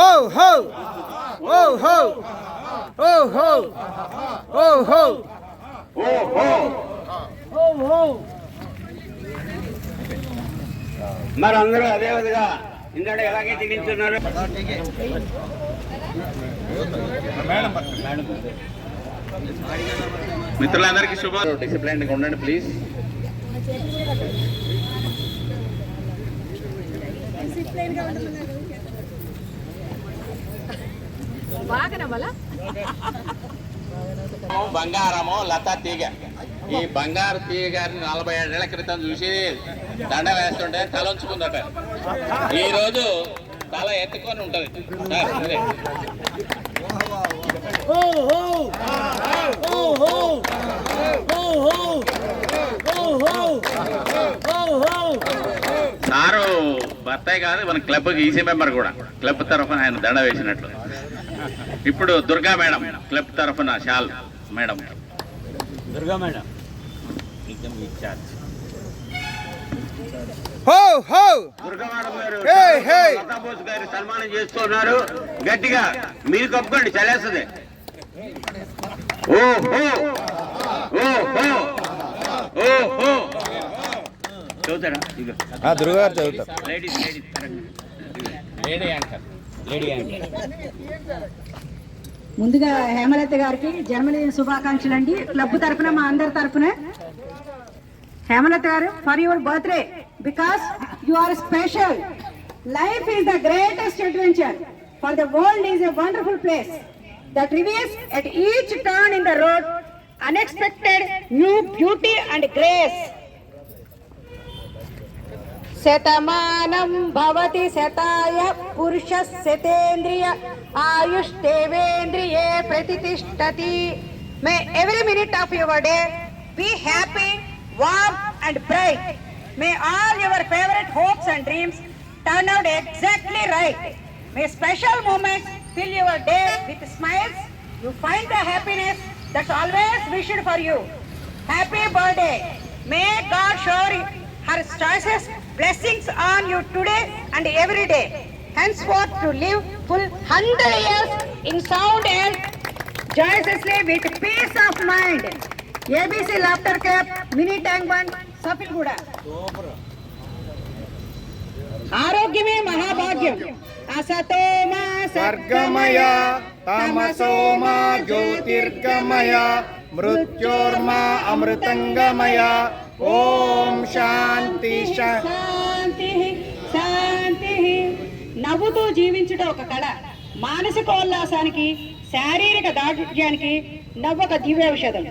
ho ho, oh ho, oh ho, oh ho, oh ho. మరి అందరూ అదే విధంగా ఇందాక ఎలాగైతే నిల్చున్నారు మిత్రులందరికీ శుభాలు. డిసిప్లైన్ గా ఉండండి ప్లీజ్. బంగారము లతా తీగ. ఈ బంగారు తీగ గారిని 47 ఏళ్ల క్రితం చూసి దండ వేస్తుంటే తల ఉంచుకుందట. ఈ రోజు తల ఎత్తుకొని ఉంటది. సారు భర్తాయి కాదు, మన క్లబ్ ఈసీ మెంబర్ కూడా. క్లబ్ తరఫున ఆయన దండ వేసినట్లు. ఇప్పుడు దుర్గా మేడం క్లబ్ తరఫున shawl madam. Durga madam Durga madam గారు లతాబోస్ గారు సన్మానం చేస్తున్నారు. గట్టిగా మీరు కప్పుకోండి, చలేస్తుంది. చదువుతాడా? దుర్గా గారు చదువుతారు. ముందుగా హేమలత గారికి జన్మదిన శుభాకాంక్షలు అండి. క్లబ్ తరఫున మా అందరి తరఫున. హేమలత గారు, for your birthday, because you are special. Life is the greatest adventure, for the world is a wonderful place that reveals at each turn in the road unexpected new beauty and grace. Shatamanam Bhavati శతాయ పురుష శతేంద్రియ ఆయుష్ేవేంద్రియే ప్రతిష్టతి. మే every minute of your day be happy, warm and bright. May all your favorite hopes and dreams turn out exactly right. May special moments fill your day with smiles. You find the happiness that's always wished for you. Happy birthday. May God shower her choices blessings on you today and every day. Henceforth to live full 100 years in sound health, joyously with peace of mind. ABC Laughter Cap, Mini Tank One, Sapilguda. ఆరోగ్యమే మహాభాగ్యం. అసతోమ సర్గమయ తమసోమ జ్యోతిర్గమయ మృత్యోర్మా అమృతంగమయ. ఓం శాంతి శాంతి శాంతి. నవ్వుతూ జీవించుట ఒక కళ. మానసికోల్లాసానికి, శారీరక దారుఢ్యానికి నవ్వు ఒక దివ్య ఔషధం.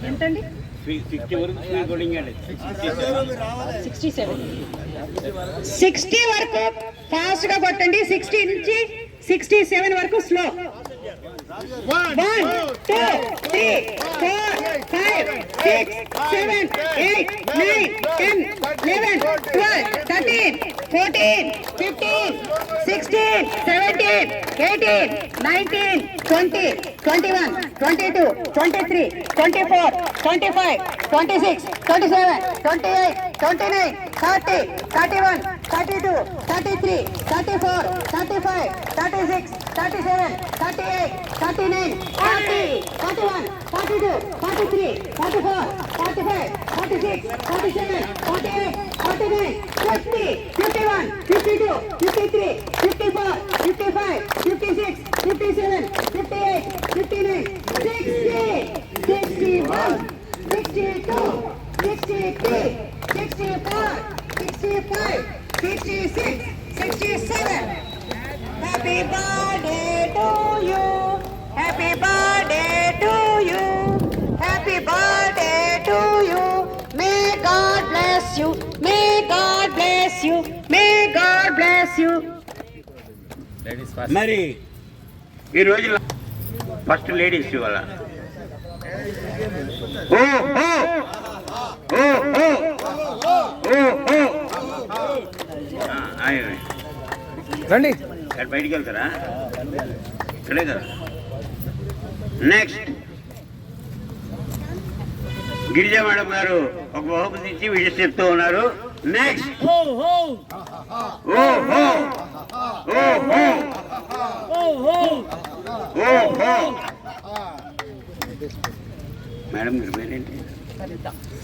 ఎంతండి? 60 వరకు ఫాస్ట్ గా కొట్టండి. 60 నుంచి 67 వరకు slow. 1 2 3 4 5 6 7 8 9 10 11 12 13 14 15 16 17 18 19 20 21 22 23 24 25 26 27 28 29 30 31 32 33 34 35 36 37 38 39 40 41 42 43 44 45 46 47 48 49 50 51 52 53 54 55 56 57 58 59 60 61 62 63 64 65 66 67. Happy birthday to you. Happy birthday to you. Happy birthday to you. May God bless you. May God bless you. May God bless you. మరి ఈ రోజు ఫస్ట్ లేడీస్ ఇవాళ. రండి, బయటికి వెళ్తారా? ఇక్కడే కదా. నెక్స్ట్ గిరిజా మేడం గారు ఒక బహుమతి ఇచ్చి విషయం చెప్తూ ఉన్నారు. నెక్స్ట్ ఓహో ఓహో ఓహో మేడం గారు పేరేంటి?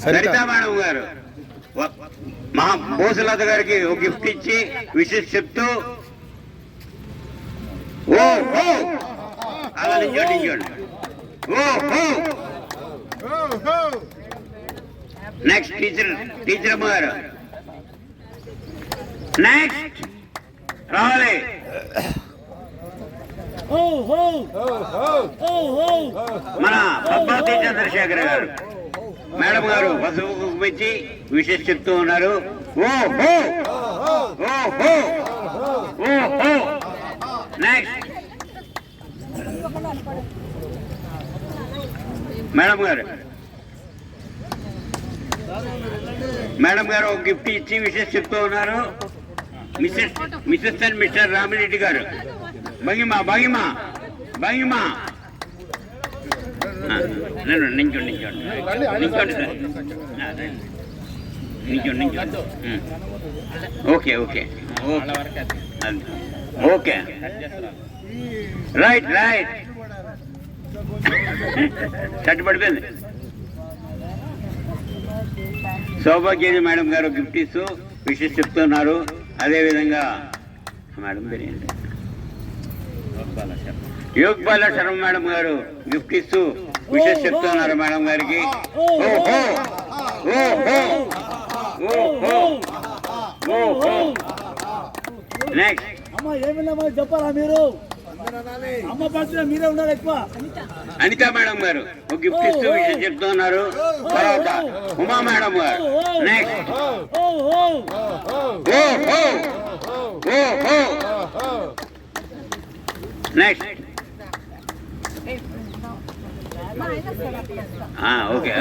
సరిత మేడం గారు మా బోసులత గారికి ఒక గిఫ్ట్ ఇచ్చి విషయం చెప్తూ ఓహో అలా నించోండి. ఓహో నెక్స్ట్ టీచర్ అమ్మ గారు. నెక్స్ట్ రావాలి మన పద్మావతి చంద్రశేఖర్ గారు. మేడం గారు పసుపు పెంచి విషయం చెప్తూ ఉన్నారు. ఓహో ఓహో ఓహో నెక్స్ట్ మేడం గారు ఒక గిఫ్ట్ ఇచ్చి విషయం చెప్తూ ఉన్నారు. మిస్సెస్ అండ్ మిస్టర్ రామిరెడ్డి గారు. భంగిమా నించోండి ఓకే రైట్ షర్ట్ పడిపోయింది. సౌభాగ్యని మేడం గారు గిఫ్ట్ ఇస్తూ విషయం చెప్తున్నారు. అదేవిధంగా మేడం పేరు ఏంటి? యోగ్బాల శర్మ మేడం గారు గిఫ్ట్ ఇస్తూ విషయం చెప్తున్నారు మేడం గారికి. ఓహో ఓహో ఓహో ఓహో నెక్స్ట్ చెప్పాలా మీరు? అమ్మ పాత్ర మీరే ఉండాలి ఎక్కువ. అనితా మేడం గారు ఒక గిఫ్ట్ ఇస్తూ విషయం చెప్తున్నారు. తర్వాత ఉమా మేడం గారు. నెక్స్ట్ ఓహో ఓహో next okay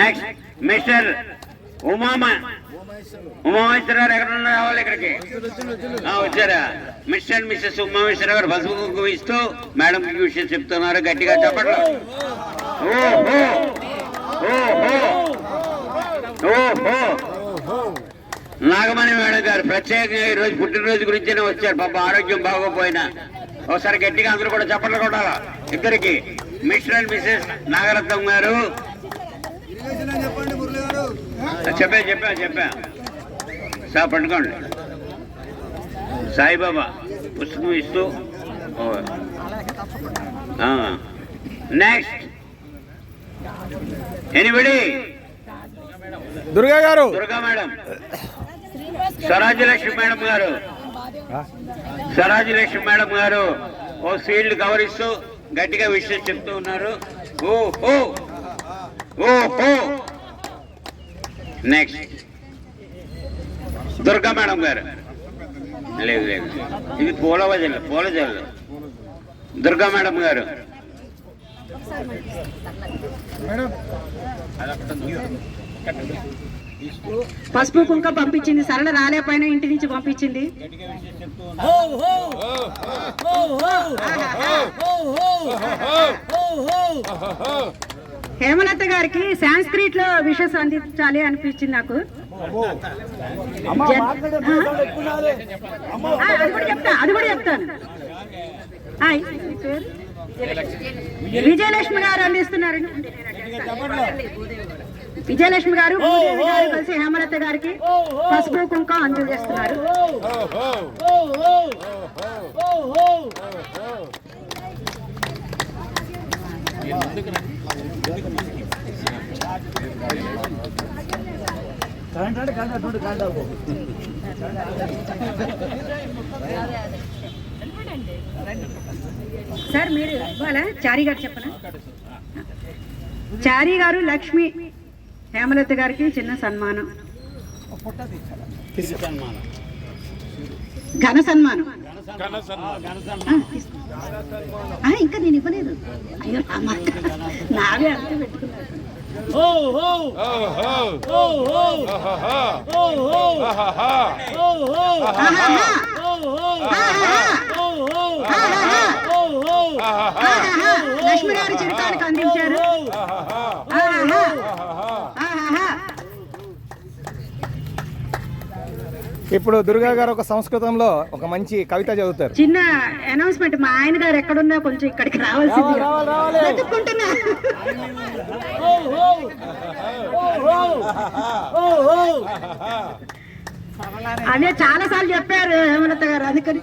next mister Umameshwara గారు ఎక్కడ రావాలి ఇక్కడికి వచ్చారా? మిస్టర్ అండ్ మిస్సెస్ ఉమామేశ్వర గారు పసుపు కుంకుమ ఇస్తూ మేడం కి విషయం చెప్తున్నారు. గట్టిగా చెప్పండి. ఓహో ఓహో ఓహో నాగమణి మేడం గారు ప్రత్యేకంగా ఈ రోజు పుట్టినరోజు గురించేనే వచ్చారు. పాప ఆరోగ్యం బాగోపోయినా ఒకసారి గట్టిగా అందరూ కూడా చప్పట్లు కొట్టాలా ఇద్దరికి. మిస్టర్ అండ్ మిస్సెస్ నాగరత్నం గారు చెప్పా సార్ పట్టుకోండి. సాయిబాబా పుస్తకం ఇస్తూ next anybody Durga madam. Swarajyalakshmi madam గారు ఓ సీల్డ్ కవర్ ఇస్తూ గట్టిగా విషయం చెప్తూ ఉన్నారు. ఓహో ఓహో నెక్స్ట్ దుర్గా మేడం గారు. లేదు ఇది పూల జల్లు దుర్గా మేడం గారు. పసుపు కుంక పంపించింది. సరళ రాలేపైన ఇంటి నుంచి పంపించింది. హేమలత గారికి సాంస్క్రిట్ లో విషస్ అందించాలి అనిపించింది నాకు. అది కూడా చెప్తాను. విజయలక్ష్మి గారు అందిస్తున్నారు. విజయలక్ష్మి గారు భూదేవి గారు కలిసి హేమలత గారికి పసుపు కుంకుమ అందజేస్తున్నారు. సార్ మీరు ఇవ్వాలా? చారీ గారు చెప్పనా? చారీ గారు లక్ష్మి హేమలత గారికి చిన్న సన్మానం, ఘన సన్మానం. ఇంకా నేను ఇవ్వలేదు. అయ్యో నావే అంతే పెట్టుకున్నాను. లక్ష్మి గారు చిరుకానికి అందించారు. ఇప్పుడు దుర్గా గారు ఒక సంస్కృతంలో ఒక మంచి కవిత చదువుతారు. చిన్న అనౌన్స్మెంట్, మా ఆయన గారు ఎక్కడున్నా కొంచెం ఇక్కడికి రావాల్సింది. వెతుక్కుంటున్నా. అదే చాలా సార్లు చెప్పారు హేమలత గారు, అందుకని.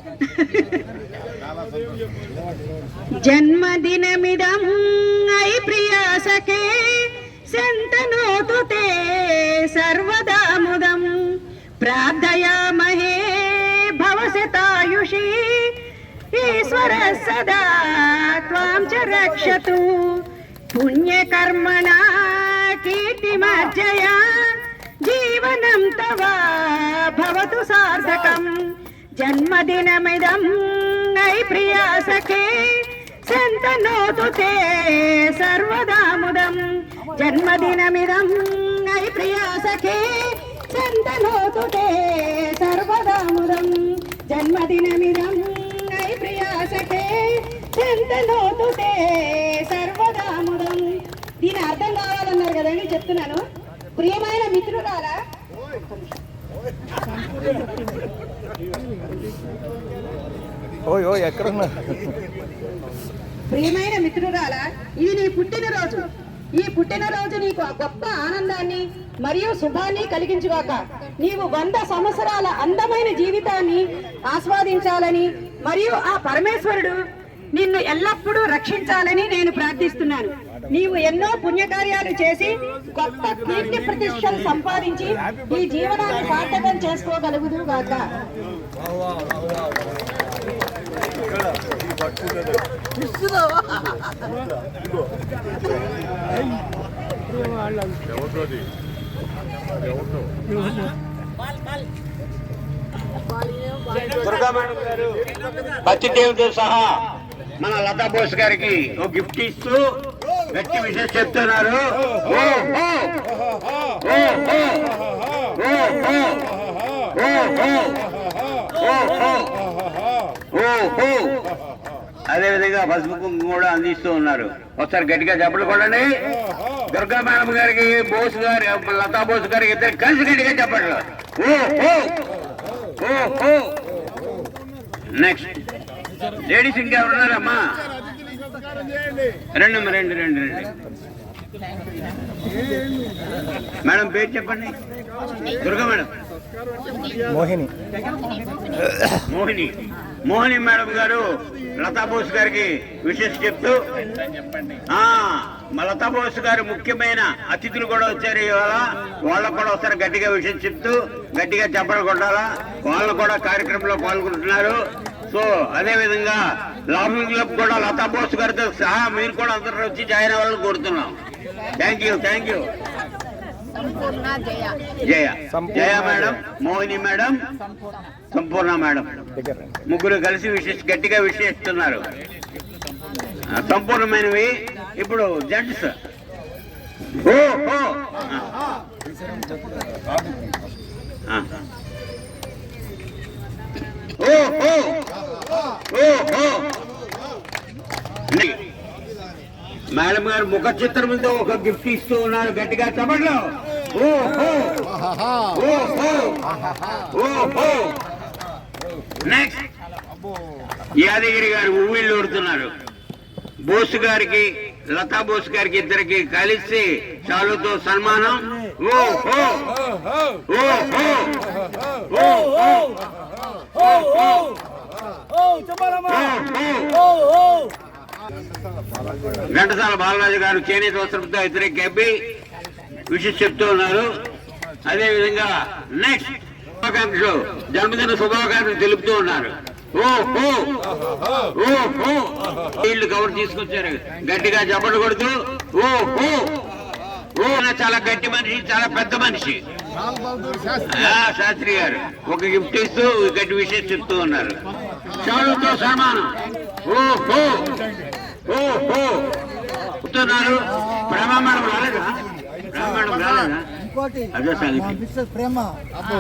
జన్మదినమిదం ఐ ప్రియాసకే శంతనోతుతే సర్వదాముదం ప్రార్థయామహే భవశతాయుషి ఈశ్వర సదా త్వాం చ రక్షతు పుణ్యకర్మణా కీర్తిమర్జయా జీవనం తవ భవతు సార్థకం జన్మదినమిదం ఐ ప్రియాసకే శంతనోతు తే సర్వదాముదం జన్మదినమిదం ఐ ప్రియాసకే శంతనోతు తే సర్వదాముదం జన్మదినమిదం ఐ ప్రియాసకే శంతనోతు తే సర్వదాముదం. దీని అర్థం కావాలన్నారు కదండి, చెప్తున్నాను. ప్రియమైన మిత్రులారా, ఓయో ఎక్కడున్నా, ప్రియమైన మిత్రురాలా, ఇది నీ పుట్టినరోజు. ఈ పుట్టినరోజు నీకు గొప్ప ఆనందాన్ని మరియు శుభాన్ని కలిగించుగాక. నీవు 100 సంవత్సరాల అందమైన జీవితాన్ని ఆస్వాదించాలని మరియు ఆ పరమేశ్వరుడు నిన్ను ఎల్లప్పుడూ రక్షించాలని నేను ప్రార్థిస్తున్నాను. నీవు ఎన్నో పుణ్యకార్యాలు చేసి గొప్ప కీర్తి ప్రతిష్టలు సంపాదించి ఈ జీవనాన్ని సార్థకం చేసుకోగలుగుదు గాక. దుర్గా మేడం గారు పతిదేవుతో సహా మన లతా బోస్ గారికి ఒక గిఫ్ట్ ఇస్తూ గట్టి విషయం చెప్తున్నారు. అదే విధంగా పసుపు కుంకుమ కూడా అందిస్తూ ఉన్నారు. ఒకసారి గట్టిగా చెప్పలు కొడండి. దుర్గా మేడం గారికి, బోస్ గారి, లతా బోస్ గారికి ఇద్దరు కలిసి గట్టిగా చెప్పండి. నెక్స్ట్ లేడీస్ ఇంకా ఉన్నారమ్మా? రండి రండి రండి రండి. మేడం పేరు చెప్పండి. దుర్గా మేడం. మోహిని. మోహిని. మోహిని మేడం గారు లతా బోస్ గారికి విషెస్ చెప్తూ, లతా బోస్ గారు ముఖ్యమైన అతిథులు కూడా వచ్చారు ఇవాళ. వాళ్ళకు కూడా ఒకసారి గట్టిగా విషయం చెప్తూ గట్టిగా చెప్పలు కొట్టాలా. వాళ్ళు కూడా కార్యక్రమంలో పాల్గొంటున్నారు. సో అదే విధంగా లాఫింగ్ క్లబ్ కూడా లతా బోస్ గారితో సహా మీరు కూడా అందరూ వచ్చి జాయిన్ అవ్వాలని కోరుతున్నాం. Thank you, thank you. Jaya Jaya madam, Mohini madam, Sampoorna madam ముగ్గురు కలిసి గట్టిగా విషయిస్తున్నారు. సంపూర్ణమైనవి. ఇప్పుడు జెంట్స్. మేడం గారు ముఖ చిత్రంతో ఒక గిఫ్ట్ ఇస్తూ ఉన్నారు. గట్టిగా చెప్పండి. నెక్స్ట్ యాదగిరి గారు ఉవ్విళ్ళు ఊడుతున్నారు. బోస్ గారికి, లతా బోస్ గారికి ఇద్దరికి కలిసి చాలుతో సన్మానం. ఘంటసాల బాలరాజు గారు చేనేత వస్త్రంతో ఇద్దరికి గబ్బి విషయం చెప్తూ ఉన్నారు. అదే విధంగా నెక్స్ట్ శుభాకాంక్షలు, జన్మదిన శుభాకాంక్షలు తెలుపుతూ ఉన్నారు. వీళ్ళు కవర్ తీసుకొచ్చారు. గట్టిగా చెప్పలు కొడుతూ చాలా గట్టి మనిషి, చాలా పెద్ద మనిషి శాస్త్రి గారు ఒక గిఫ్ట్ ఇస్తూ గట్టి విషయం చెప్తూ ఉన్నారు. చాలుతో సన్మానం. చెప్తున్నారు. ప్రేమ మేడం రాలేదా? ప్రేమ మేడం రాలేదా? కోటి అదే సంగతి. మిస్టర్ ప్రేమ అబ్బో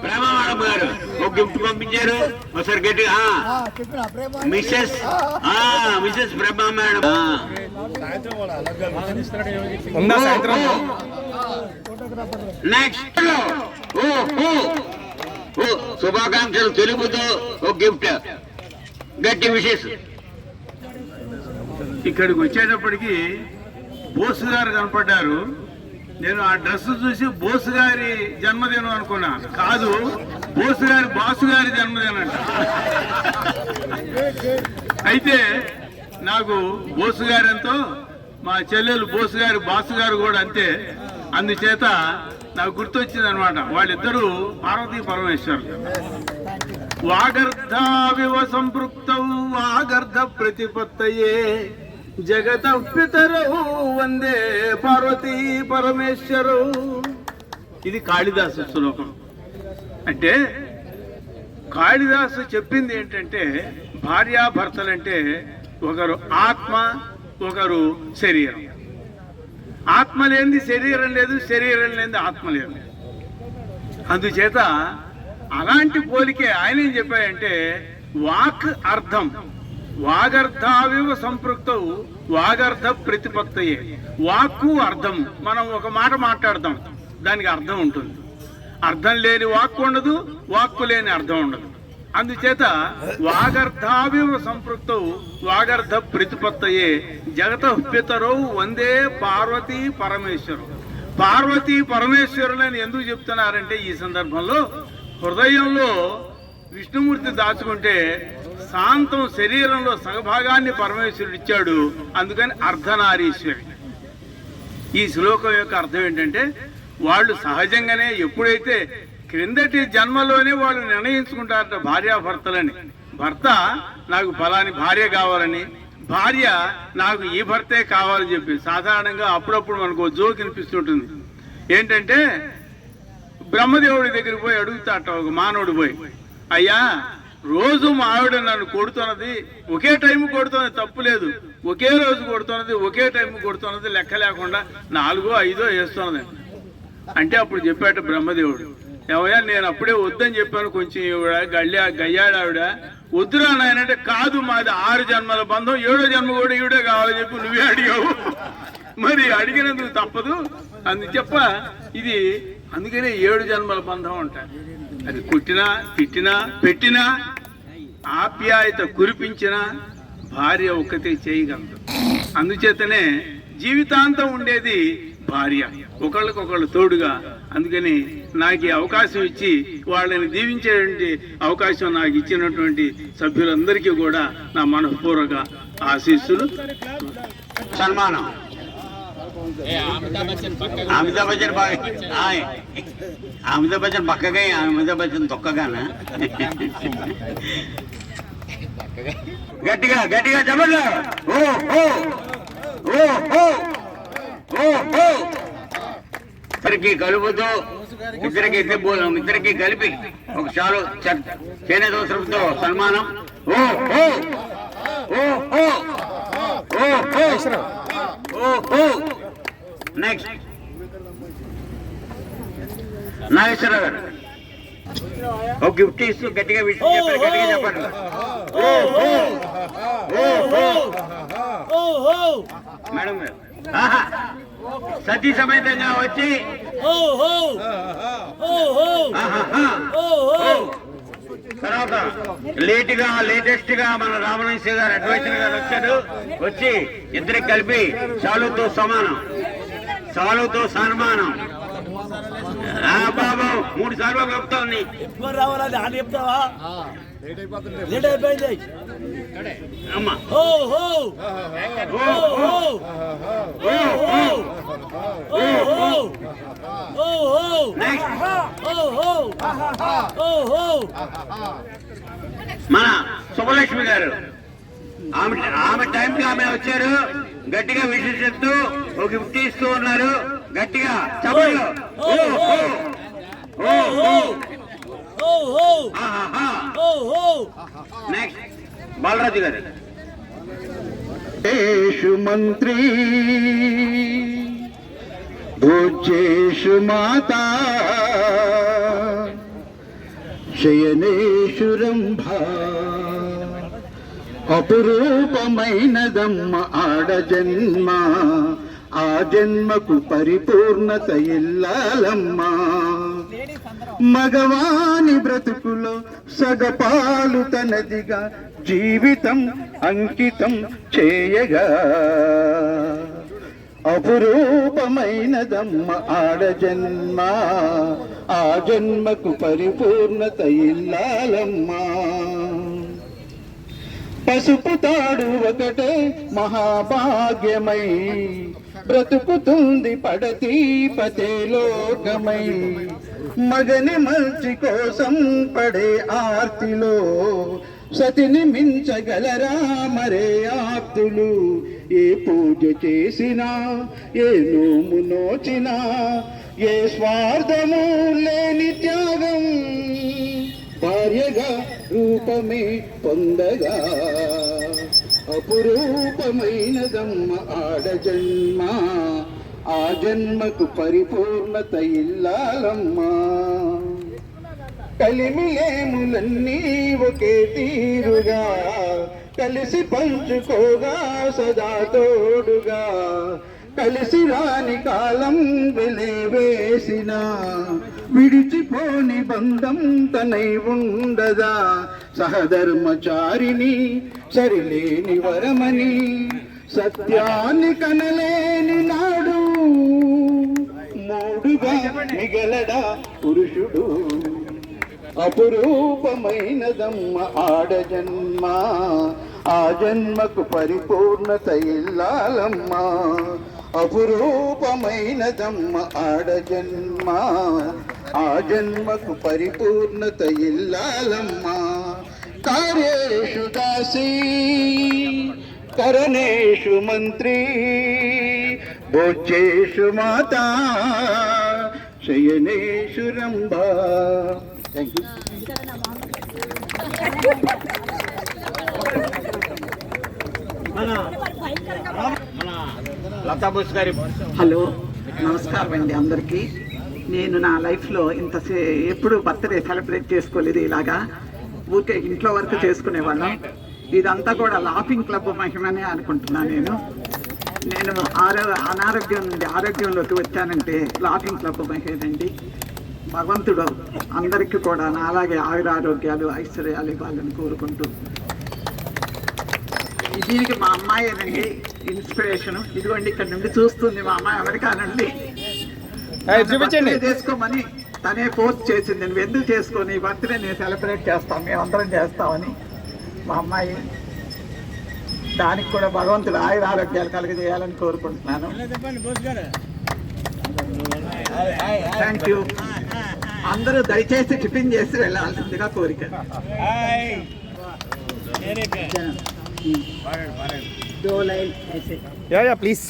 ప్రేమ మేడం గారు ఒక గిఫ్ట్ పంపించారు ఒకసారి గట్టిగా చెప్పిన ప్రేమ మిస్సెస్ ప్రేమ మేడం ఉందా సాయంత్రం నెక్స్ట్ శుభాకాంక్షలు తెలుపుతూ ఒక గిఫ్ట్ గట్టి విషెస్. ఇక్కడికి వచ్చేటప్పటికి బోసు గారు కనపడ్డారు. నేను ఆ డ్రెస్ చూసి బోసు గారి జన్మదినం అనుకున్నా, కాదు బోసు గారి బాసు గారి జన్మదినం అంట. అయితే నాకు బోసు గారు ఎంతో, మా చెల్లెలు బోసు గారి బాసు గారు కూడా అంతే. అందుచేత నాకు గుర్తొచ్చింది అనమాట, వాళ్ళిద్దరూ పార్వతీ పరమేశ్వరులు. వాగర్ధావివ సంపృక్తౌ వాగర్ధ ప్రతిపత్తయే జగత పితరౌ వందే పార్వతీ పరమేశ్వరౌ. ఇది కాళిదాసు శ్లోకం. అంటే కాళిదాసు చెప్పింది ఏంటంటే, భార్యాభర్తలంటే ఒకరు ఆత్మ, ఒకరు శరీరం. ఆత్మ లేనిది శరీరం లేదు, శరీరం లేనిది ఆత్మ లేదు. అందుచేత అలాంటి పోలికే ఆయన ఏం చెప్పాయంటే, వాక్ అర్థం వాగర్ధావివ సంపృక్తౌ వాగర్ధ ప్రతిపత్తయే. వాక్కు అర్థం, మనం ఒక మాట మాట్లాడతాం, దానికి అర్థం ఉంటుంది. అర్థం లేని వాక్కు ఉండదు, వాక్కు లేని అర్థం ఉండదు. అందుచేత వాగర్ధావివ సంపృక్తౌ వాగర్ధ ప్రతిపత్తయే జగత పితరౌ వందే పార్వతీ పరమేశ్వరు. పార్వతీ పరమేశ్వరులని ఎందుకు చెప్తున్నారంటే, ఈ సందర్భంలో హృదయంలో విష్ణుమూర్తి దాచుకుంటే శాంతం శరీరంలో సగభాగాన్ని పరమేశ్వరుడు ఇచ్చాడు. అందుకని అర్ధనారీశ్వరి. ఈ శ్లోకం యొక్క అర్థం ఏంటంటే, వాళ్ళు సహజంగానే ఎప్పుడైతే క్రిందటి జన్మలోనే వాళ్ళు నిర్ణయించుకుంటారట భార్యాభర్తలని. భర్త నాకు ఫలాని భార్య కావాలని, భార్య నాకు ఈ భర్తే కావాలని చెప్పి. సాధారణంగా అప్పుడప్పుడు మనకు జోక్ అనిపిస్తుంటుంది. ఏంటంటే, బ్రహ్మదేవుడి దగ్గరికి పోయి అడుగుతాట ఒక మానవుడు పోయి, అయ్యా రోజు మా ఆవిడ నన్ను కొడుతున్నది, ఒకే టైం కొడుతున్నది, తప్పు లేదు, ఒకే రోజు కొడుతున్నది, ఒకే టైం కొడుతున్నది, లెక్క లేకుండా 4, 5 వేస్తున్నది అంటే. అప్పుడు చెప్పాట బ్రహ్మదేవుడు, ఏమయ్యా నేను అప్పుడే వద్దని చెప్పాను, కొంచెం గయ్యాడు ఆవిడ, వద్దురా నాయనంటే, కాదు మాది 6 జన్మల బంధం, 7వ జన్మ కూడా ఈవిడే కావాలని చెప్పి నువ్వే అడిగావు, మరి అడిగినందుకు తప్పదు అందు చెప్ప. ఇది అందుకనే 7 జన్మల బంధం అంటారు. అది కుట్టినా, తిట్టినా, పెట్టినా, ఆప్యాయత కురిపించినా భార్య ఒక్కతే చేయగలదు. అందుచేతనే జీవితాంతం ఉండేది భార్య, ఒకళ్ళకొకళ్ళు తోడుగా. అందుకని నాకు ఈ అవకాశం ఇచ్చి వాళ్ళని దీవించేటువంటి అవకాశం నాకు ఇచ్చినటువంటి సభ్యులందరికీ కూడా నా మనఃపూర్వక ఆశీస్సులు, సన్మానం. అమితాబ్ బచ్చన్ అమితాబ్ బచ్చన్ పక్కగా, అమితాబ్ బచ్చన్ తొక్కగానా? గట్టిగా గట్టిగా చెప్పండి. ఇద్దరికి కలుపుతూ ఇద్దరికి కలిపి ఒక చాలు చేనేత వస్త్రంతో సన్మానం. నెక్స్ట్ నాగేశ్వరరావు గారు ఒక గిఫ్ట్ ఇస్తూ గట్టిగా గట్టిగా చెప్పండి. మేడం గారు సతీ సమేతంగా వచ్చి తర్వాత లేటెస్ట్ గా మన రామలింగ గారు అడ్వైజర్ గారు వచ్చారు. వచ్చి ఇద్దరికి కలిపి చాలుతో సన్మానం. బాబు 3 సార్లు చెప్తా ఉంది. చెప్తావా? అమ్మా మన సుబ్బలక్ష్మి గారు ఆమె టైంకి ఆమె వచ్చారు. గట్టిగా విషయం చెప్తూ ఒక గిఫ్ట్ ఇస్తూ ఉన్నారు. గట్టిగా చెప్పండి. నెక్స్ట్ బాలరాజు గారు. మంత్రి శయనేషు మాతా శయనేషు రంభా అపురూపమైనదమ్మ ఆడ జన్మ ఆ జన్మకు పరిపూర్ణత ఇల్లాలమ్మా మగవాని బ్రతుకులో సగపాలు తనదిగా జీవితం అంకితం చేయగా అపురూపమైనదమ్మ ఆడ జన్మ ఆ జన్మకు పరిపూర్ణత ఇల్లాలమ్మా పసుపు తాడు ఒకటే మహాభాగ్యమై బ్రతుకుతుంది పడతీ పతే లోకమై మగని మంచి కోసం పడే ఆర్తిలో సతిని మించగలరా మరే ఆప్తులు ఏ పూజ చేసినా ఏ నోము నోచినా ఏ స్వార్థము లేని త్యాగం భార్యగా రూపమే పొందగా అపురూపమైనదమ్మ ఆడ జన్మ ఆ జన్మకు పరిపూర్ణత ఇల్లాలమ్మా కలిమిలేములన్నీ ఒకే తీరుగా కలిసి పంచుకోగా సదా తోడుగా కలిసి రాని కాలం వెలివేసిన విడిచిపోని బంధం తనై ఉండదా సహధర్మచారిని సరిలేని వరమని సత్యాన్ని కనలేని నాడు మూడుగా మిగలడా పురుషుడు అపురూపమైనదమ్మ ఆడ జన్మ ఆ జన్మకు పరిపూర్ణత ఇల్లాలమ్మా అపురూపమైనదమ్మ ఆడ జన్మ ఆ జన్మకు పరిపూర్ణత ఇల్లాలమ్మా కార్యేషు దాసీ కరణేషు మంత్రి భోజ్యేషు మాతా శయనేషు రంభా. Thank you. హలో, నమస్కారం అండి అందరికీ. నేను నా లైఫ్లో ఎప్పుడు బర్త్డే సెలబ్రేట్ చేసుకోలేదు. ఇలాగా ఊరికే ఇంట్లో వరకు చేసుకునేవాళ్ళం. ఇదంతా కూడా లాఫింగ్ క్లబ్ మహిమనే అనుకుంటున్నాను. నేను అనారోగ్యం నుండి ఆరోగ్యంలోకి వచ్చానంటే లాఫింగ్ క్లబ్ మహిమేనండి. భగవంతుడు అందరికీ కూడా అలాగే ఆయురారోగ్యాలు ఐశ్వర్యాలు ఇవ్వాలని కోరుకుంటూ, దీనికి మా అమ్మాయేనండి ఇన్స్పిరేషన్. ఇదిగోండి ఇక్కడ నుండి చూస్తుంది మా అమ్మాయి, అమెరికా నుండి చేసుకోమని తనే ఫోర్స్ చేసింది. నువ్వు ఎందుకు చేసుకొని బర్త్డే నేను సెలబ్రేట్ చేస్తాం, మేమందరం చేస్తామని మా అమ్మాయి. దానికి కూడా భగవంతుడు ఆయురారోగ్యాలు కలుగజేయాలని కోరుకుంటున్నాను. Thank you. అందరూ దయచేసి టిఫిన్ చేసి వెళ్ళాల్సిందిగా కోరిక. ప్లీజ్.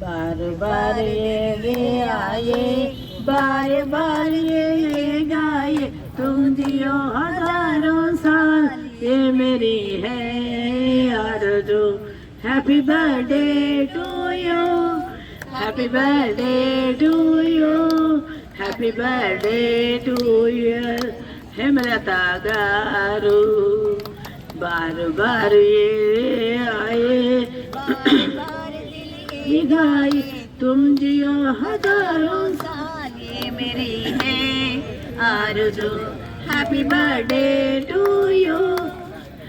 बार बार ये आए, बार बार ये गाए, तुम जियो हजारों साल, ये मेरी है आरज़ू. Happy birthday to you, happy birthday to you, happy birthday to you Hemalatha garu. बार बार ये आए गाई, तुम जियो हजारों साल, ये मेरी है आरज़ू. Happy birthday to you,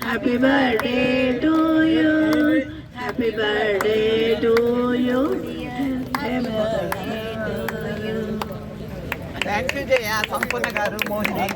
happy birthday to you, happy birthday to you, happy birthday to you. Thank you Jaya Sampurna garu, Mohini.